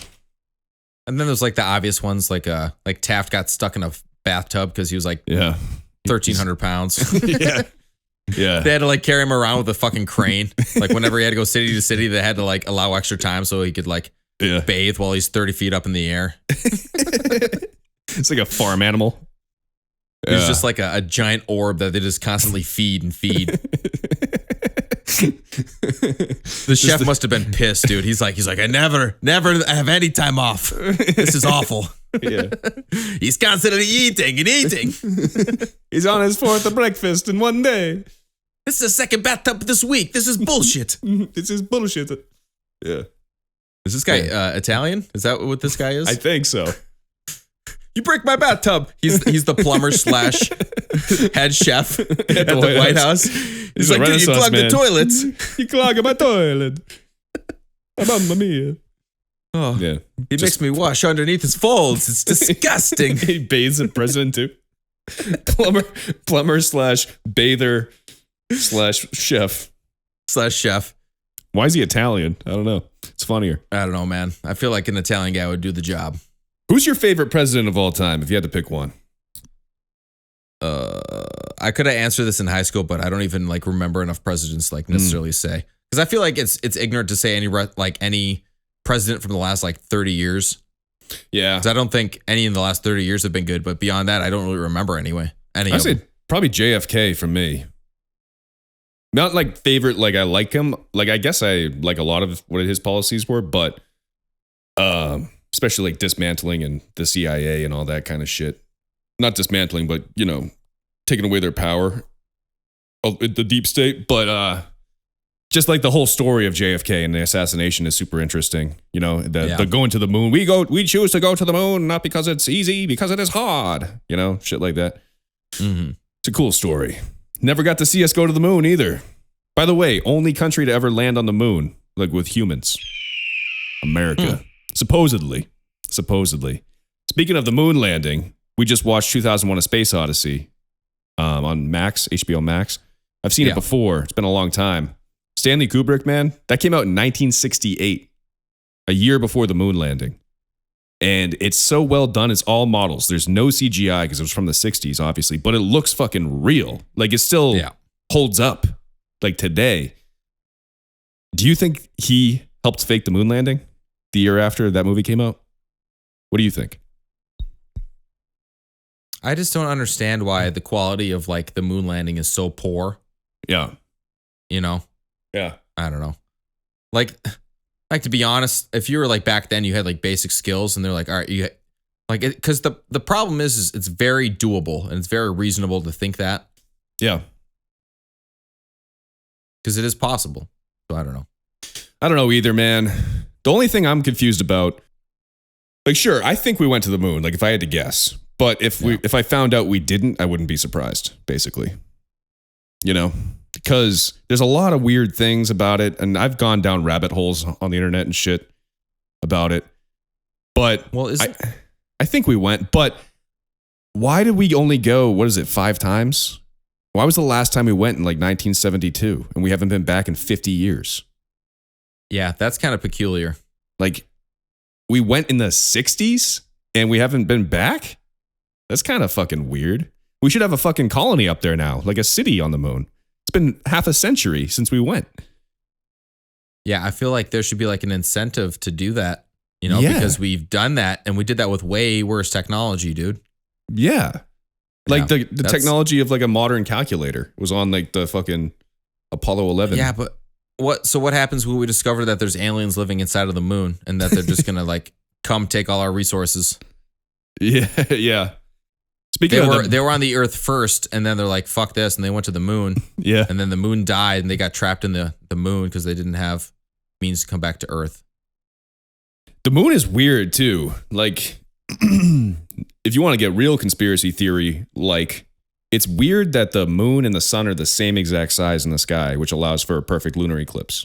And then there's like the obvious ones, like Taft got stuck in a bathtub because he was like Yeah. 1,300 pounds. Yeah. Yeah. They had to like carry him around with a fucking crane. Like whenever he had to go city to city, they had to like allow extra time so he could like Yeah. bathe while he's 30 feet up in the air. It's like a farm animal. He's just like a giant orb that they just constantly feed and feed. The chef must have been pissed, dude. He's like, I never have any time off. This is awful. Yeah. He's constantly eating and eating. He's on his 4th breakfast in one day. This is the second bathtub this week. This is bullshit. This is bullshit. Yeah. Is this guy Italian? Is that what this guy is? I think so. You break my bathtub. He's the plumber slash head chef at the White House. He's like, dude, you clog the toilets. You clog my toilet. Mamma mia. Oh, Yeah. he makes me wash underneath his folds. It's disgusting. He bathes the president too. Plumber slash bather slash chef. Slash chef. Why is he Italian? I don't know. It's funnier. I don't know, man. I feel like an Italian guy would do the job. Who's your favorite president of all time, if you had to pick one? I could have answered this in high school, but I don't even like remember enough presidents to like necessarily say, because I feel like it's ignorant to say any president from the last like 30 years. Yeah. Because I don't think any in the last 30 years have been good, but beyond that, I don't really remember anyway. I'd say probably JFK for me. Not like favorite, like I like him. Like I guess I like a lot of what his policies were, but especially like dismantling and the CIA and all that kind of shit. Not dismantling, but you know, taking away their power, the deep state. But just like the whole story of JFK and the assassination is super interesting. You know, the going to the moon. We choose to go to the moon not because it's easy, because it is hard. You know, shit like that. Mm-hmm. It's a cool story. Never got to see us go to the moon either. By the way, only country to ever land on the moon, like with humans. America. Supposedly. Speaking of the moon landing, we just watched 2001: A Space Odyssey on Max, HBO Max. I've seen it before. It's been a long time. Stanley Kubrick, man, that came out in 1968, a year before the moon landing. And it's so well done. It's all models. There's no CGI because it was from the 60s, obviously, but it looks fucking real. Like it still holds up like today. Do you think he helped fake the moon landing the year after that movie came out? What do you think? I just don't understand why the quality of like the moon landing is so poor. Yeah. You know? Yeah. I don't know. Like to be honest, if you were like back then, you had like basic skills and they're like, all right, you like it, because the problem is it's very doable and it's very reasonable to think that. Yeah. Because it is possible. So I don't know. I don't know either, man. The only thing I'm confused about, like, sure, I think we went to the moon, like if I had to guess. But if I found out we didn't, I wouldn't be surprised, basically. You know? Because there's a lot of weird things about it, and I've gone down rabbit holes on the internet and shit about it. But I think we went. But why did we only go, 5 times? Why was the last time we went in like 1972, and we haven't been back in 50 years? Yeah, that's kind of peculiar. Like, we went in the 60s, and we haven't been back? That's kind of fucking weird. We should have a fucking colony up there now, like a city on the moon. It's been half a century since we went. Yeah, I feel like there should be like an incentive to do that, you know, because we've done that and we did that with way worse technology, dude. Yeah. Like the technology of like a modern calculator was on like the fucking Apollo 11. Yeah, but what happens when we discover that there's aliens living inside of the moon and that they're just going to like come take all our resources? Yeah, yeah. They were on the Earth first, and then they're like, fuck this, and they went to the moon. Yeah. And then the moon died, and they got trapped in the moon because they didn't have means to come back to Earth. The moon is weird, too. Like, if you want to get real conspiracy theory, like, it's weird that the moon and the sun are the same exact size in the sky, which allows for a perfect lunar eclipse.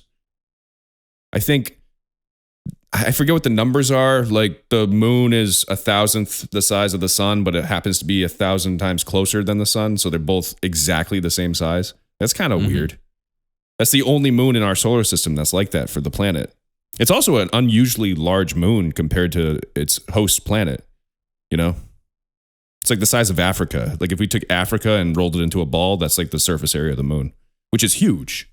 I forget what the numbers are. Like the moon is 1,000th the size of the sun, but it happens to be 1,000 times closer than the sun. So they're both exactly the same size. That's kind of weird. That's the only moon in our solar system that's like that for the planet. It's also an unusually large moon compared to its host planet. You know, it's like the size of Africa. Like if we took Africa and rolled it into a ball, that's like the surface area of the moon, which is huge.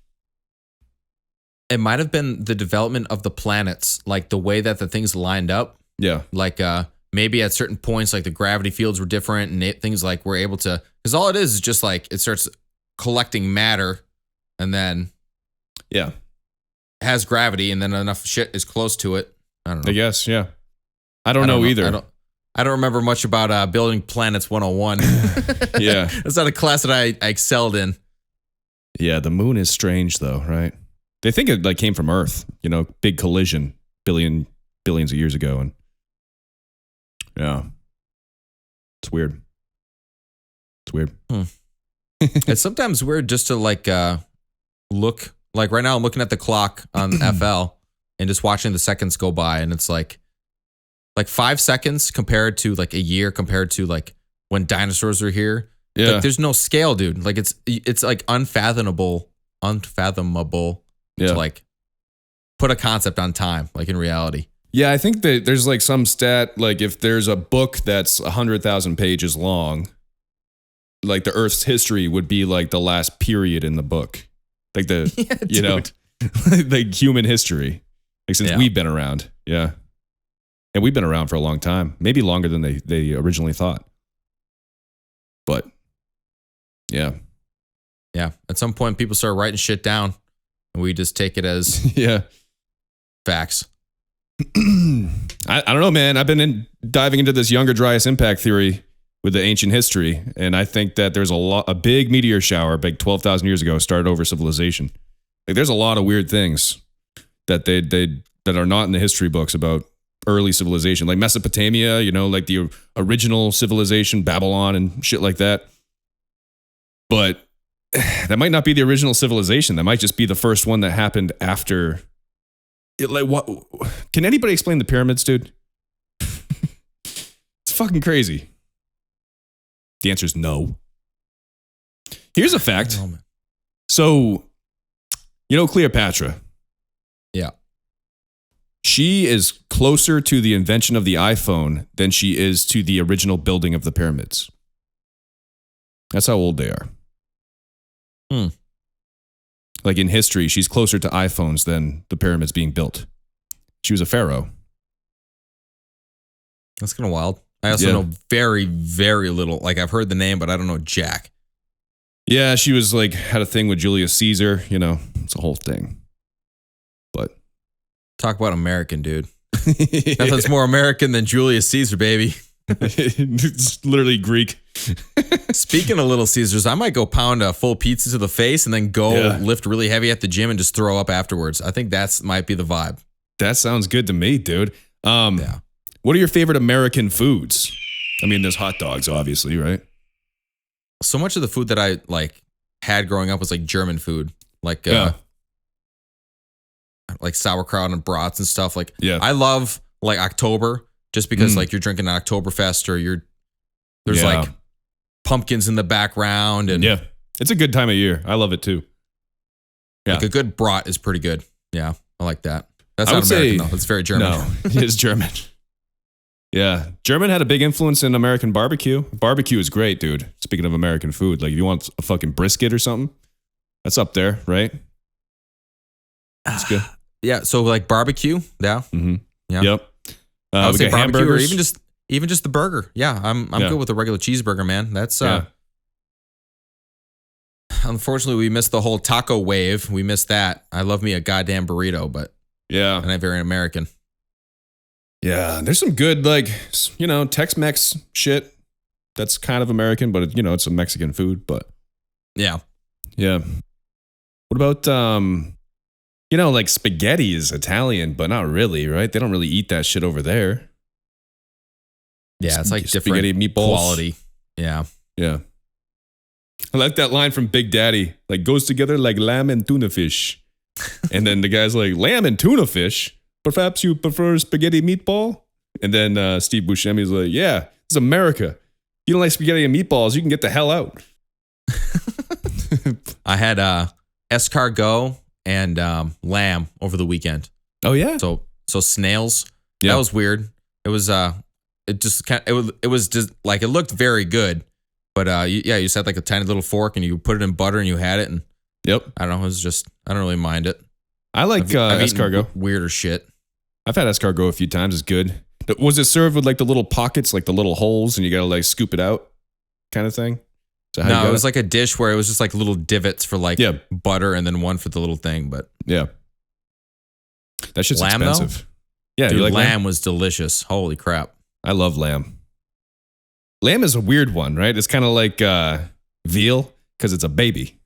It might have been the development of the planets, like the way that the things lined up. Yeah. Like maybe at certain points, like the gravity fields were different and things like we're able to, because all it is just like it starts collecting matter and then Yeah. has gravity, and then enough shit is close to it. I don't know. I guess, yeah. I don't know either. I don't remember much about building planets 101. Yeah. That's not a class that I excelled in. Yeah, the moon is strange though, right? They think it like came from Earth, you know, big collision billions of years ago, and yeah. It's weird. It's weird. It's sometimes weird just to like look, like right now I'm looking at the clock on FL and just watching the seconds go by, and it's like 5 seconds compared to like a year compared to like when dinosaurs were here. Yeah. Like there's no scale, dude. Like it's like unfathomable to like put a concept on time, like in reality. Yeah, I think that there's like some stat, like if there's a book that's 100,000 pages long, like the Earth's history would be like the last period in the book. Like the, you know, like human history. Like since we've been around. Yeah. And we've been around for a long time. Maybe longer than they originally thought. But yeah. Yeah. At some point, people start writing shit down, and we just take it as facts. I don't know, man. I've been diving into this Younger Dryas impact theory with the ancient history, and I think that there's a big meteor shower, like 12,000 years ago, started over civilization. Like there's a lot of weird things that that are not in the history books about early civilization, like Mesopotamia, you know, like the original civilization, Babylon and shit like that. But that might not be the original civilization. That might just be the first one that happened after. Like what? Can anybody explain the pyramids, dude? It's fucking crazy. The answer is no. Here's a fact. So, you know Cleopatra? Yeah. She is closer to the invention of the iPhone than she is to the original building of the pyramids. That's how old they are. Like in history, she's closer to iPhones than the pyramids being built. She was a pharaoh. That's kind of wild. I also know very, very little. Like I've heard the name, but I don't know jack. Yeah, she was like, had a thing with Julius Caesar, you know, it's a whole thing. But talk about American, dude. Nothing's more American than Julius Caesar, baby. It's literally Greek. Speaking of Little Caesars, I might go pound a full pizza to the face and then go lift really heavy at the gym and just throw up afterwards. I think that's might be the vibe. That sounds good to me, dude. What are your favorite American foods? I mean, there's hot dogs, obviously, right? So much of the food that I like had growing up was like German food, like sauerkraut and brats and stuff. Like, I love like October just because like you're drinking an Oktoberfest or there's like pumpkins in the background and it's a good time of year. I love it too. Yeah, like a good brat is pretty good. Yeah, I like that. That's not American though. It's very German. No, it is German. Yeah, German had a big influence in American barbecue. Barbecue is great, dude. Speaking of American food, like if you want a fucking brisket or something, that's up there, right? That's good. Yeah, so like barbecue, yeah. Mm-hmm. Yeah. Yep. I would say barbecue hamburgers. or even just the burger. Yeah, I'm good with a regular cheeseburger, man. That's unfortunately we missed the whole taco wave. We missed that. I love me a goddamn burrito, but and I'm very American. Yeah, there's some good, like, you know, Tex-Mex shit that's kind of American, but, you know, it's a Mexican food, but. Yeah. Yeah. What about, you know, like spaghetti is Italian, but not really, right? They don't really eat that shit over there. Yeah, it's like spaghetti different meatballs. Quality. Yeah. Yeah. I like that line from Big Daddy, like, goes together like lamb and tuna fish. And then the guy's like, lamb and tuna fish? Perhaps you prefer spaghetti meatball? And then Steve Buscemi's like, yeah, this is America. You don't like spaghetti and meatballs, you can get the hell out. I had escargot and lamb over the weekend. Oh yeah. So snails. Yeah. That was weird. It was it was just like, it looked very good, but you just had like a tiny little fork and you put it in butter and you had it, and I don't know, it was just, I don't really mind it. I like escargot. Weirder shit. I've had escargot a few times. It's good. Was it served with like the little pockets, like the little holes, and you gotta like scoop it out, kind of thing? No, it was like a dish where it was just like little divots for like butter and then one for the little thing. But Yeah. That shit's Lamb, though? expensive. Yeah, Dude, you like lamb was delicious. Holy crap. I love lamb. Lamb is a weird one, right? It's kind of like veal because it's a baby.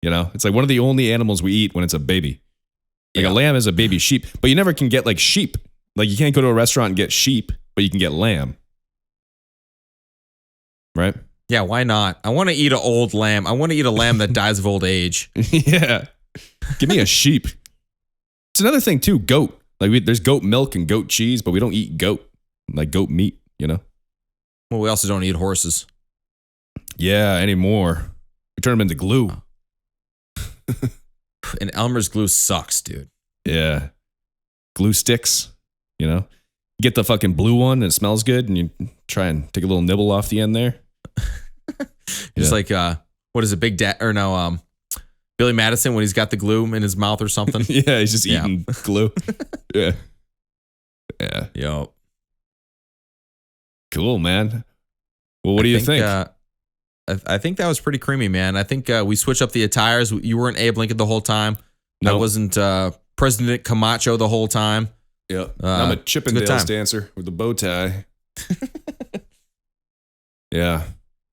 You know, it's like one of the only animals we eat when it's a baby. Like a lamb is a baby sheep, but you never can get like sheep. Like you can't go to a restaurant and get sheep, but you can get lamb. Right? Yeah, why not? I want to eat an old lamb. I want to eat a lamb that dies of old age. Yeah. Give me a sheep. It's another thing too, goat. Like there's goat milk and goat cheese, but we don't eat goat. Like goat meat, you know? Well, we also don't eat horses. Yeah, anymore. We turn them into glue. And Elmer's glue sucks, dude. Yeah. Glue sticks, you know? You get the fucking blue one and it smells good and you try and take a little nibble off the end there. Just like, what is it, Billy Madison when he's got the glue in his mouth or something? Yeah, he's just eating glue. Yeah. Yeah. Yo. Cool, man. Well, what do you think? I think that was pretty creamy, man. I think we switched up the attires. You weren't Abe Lincoln the whole time. No. I wasn't President Camacho the whole time. Yeah. I'm a it's a good Chippendales time. dancer with the bow tie. Yeah.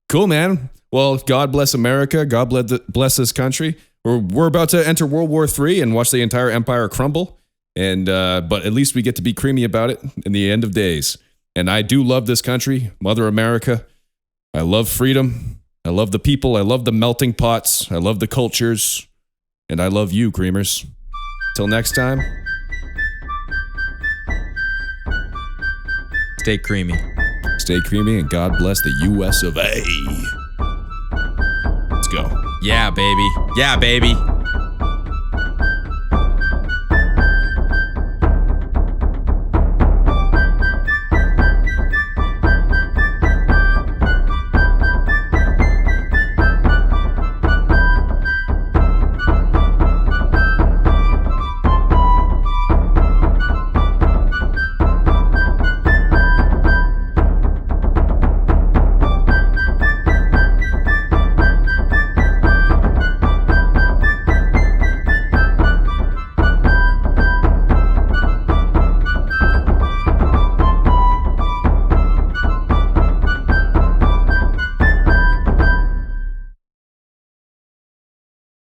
Cool, man. Well, God bless America. God bless this country. We're about to enter World War III and watch the entire empire crumble. And but at least we get to be creamy about it in the end of days. And I do love this country, Mother America. I love freedom. I love the people. I love the melting pots. I love the cultures. And I love you, creamers. Till next time. Stay creamy. Stay creamy and God bless the US of A. Let's go. Yeah, baby. Yeah, baby.